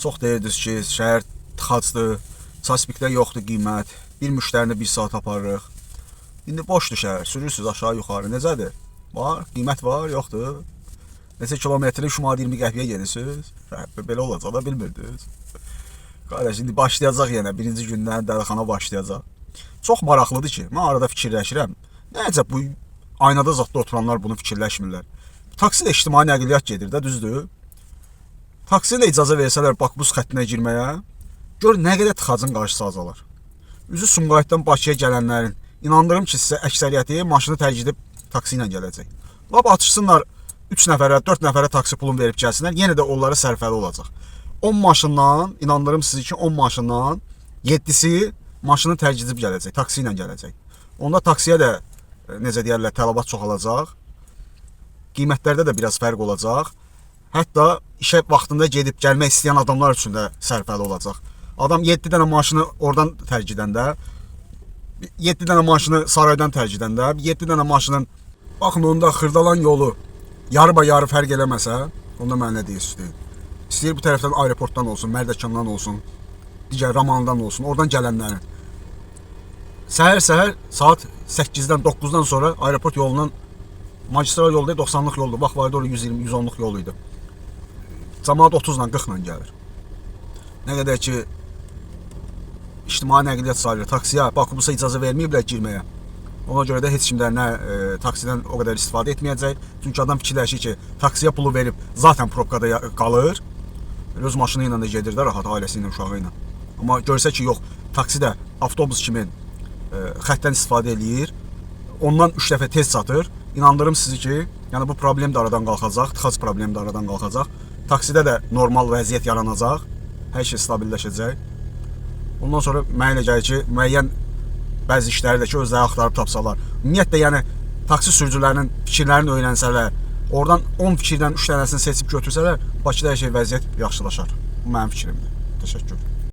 Çox deyirdiniz ki, şəhər tıxacdır, çaspikdə yoxdur qiymət, bir müştərini 1 saat aparırıq. İndi boşdur şəhər, sürürsünüz aşağı yuxarı, necədir? Var, qiymət var, yoxdur. Neçə kilometri şumalı 20 qəpiyə gedirsiniz, belə olacaq da bilmirdiniz. Qardaş, indi başlayacaq yenə, birinci gündən dəlixana başlayacaq. Çox maraqlıdır ki, mən arada fikirləşirəm, necə bu aynada zatda oturanlar bunu fikirləşmirlər. Taksi də ictimai nəqliyyat gedir də, düzdür? Taksiyə də icazə versələr Bakbuz xəttinə girməyə, gör nə qədər tıxacın qarşısı azalar. Üzü Sumqayıtdan Bakıya gələnlərin, inandırım ki, sizə əksəriyyəti maşını tərcih edib taksi ilə gələcək. Lap açırsınlar 3 nəfərə, 4 nəfərə taksi pulunu verib gəlsinlər, yenə də onlara sərfəli olacaq. 10 maşından, inandırım sizi ki, 10 maşından 7-si maşını tərcih edib gələcək, taksi ilə gələcək. Onda taksiyə də, necə deyərlər, tələbat çoxalacaq. Qiymətlərdə də biraz fərq olacaq. Hətta işə vaxtında gedib gəlmək istəyən adamlar üçün də sərfəli olacaq. Adam 7 dənə maşını oradan tərcih edəndə, 7 dənə maşını saraydan tərcih edəndə, 7 dənə maşının, baxın onda Xırdalan yolu yarı-yarı fərq eləməsə, onda mən nə deyirsiniz? İstəyir bu tərəfdən aeroportdan olsun, Mərdəkandan olsun, digər Ramandan olsun, oradan gələnlərin. Səhər-səhər saat 8-dən 9-dan sonra aeroport yolundan, magistral yolda 90-lıq yoldur, bax var idi orada 120-110-lıq yol idi. Cəmaət 30-la 40-la gəlir. Nə qədər ki, ictimai nəqliyyat sayılır, taksiyə, Bakbusa icazə verməyiblər girməyə. Ona görə də heç kimlər nə taksidən o qədər istifadə etməyəcək. Çünki adam fikirləşir ki, taksiyə pulu verib zaten probkada qalır. Öz maşını ilə də gedir də rahat, ailəsi ilə, uşağı ilə. Amma görsə ki, yox, taksi də avtobus kimi xəttdən istifadə eləyir. Ondan 3 dəfə tez çatır. İnandırım sizi ki, yəni bu problem də aradan qalxacaq, tıxac problemi də aradan qalxacaq. Taksidə də normal vəziyyət yaranacaq. Hər şey stabilləşəcək. Ondan sonra mənə elə gəlir ki, müəyyən bəzi işləri də ki, özləri axtarıb tapsalar. Ümumiyyətlə, yəni, taksi sürücülərinin fikirlərini öyrənsələr, oradan 10 fikirdən 3 dənəsini seçib götürsələr, Bakıda hər şey vəziyyət yaxşılaşar. Bu mənim fikrimdir. Təşəkkür.